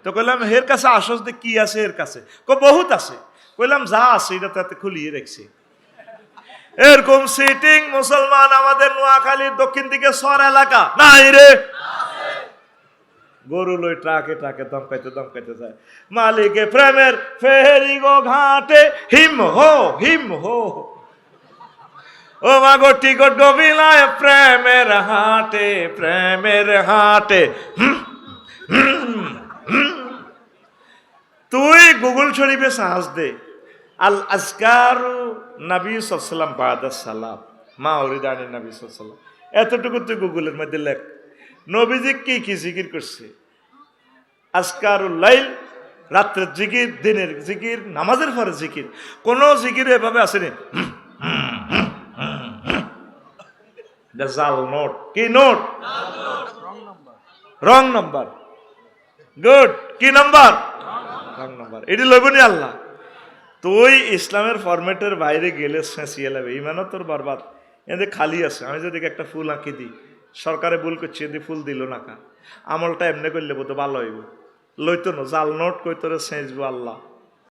তো কইলাম এর কাছে আসস দে কি আছে এর কাছে? বহুত আছে। কইলাম যা আছে এটা তাতে খুলিয়ে রেখছি। এরকম সিটিং মুসলমান আমাদের নোয়াখালীর দক্ষিণ দিকে সর এলাকা নাই রে। গরু লই ট্রাকে ট্রাকে দমকাইতে যায়। মালিকে প্রেমের ফেরি গো ঘাটে হিম হো ও মাগো টিকট গবিলায় প্রেমের হাটে। তুই গুগল শরীফে সাহস দে আল আজকারু নবী সাল্লাল্লাহু বাদা সালাম মা ওরিদানি নবী সাল্লাল্লাহু এতটুকু তুই গুগলের মধ্যে লেখ নবীজি কি কি জিকির করছে। আজকারুল লাইল রাত্রের জিকির, দিনের জিকির, নামাজের পরে জিকির। কোন জিকির এভাবে আসেনি জাল নোট। কি নোট? Wrong number. গুড। কি নাম্বার? Wrong number. এটি লইবনি আল্লাহ। তুই ইসলামের ফরম্যাটের বাইরে গেলে শেষিয়ে লাগবে, ইমানও তোর বরবাদ। এদের খালি আছে। আমি যদি একটা ফুল আঁকি দিই, সরকারে ভুল করছে, এদি ফুল দিল না কা, আমলটা এমনি করলে বোধ ভালো হইব। লইতো না জাল নোট কই তোরে সেঁচবো আল্লাহ।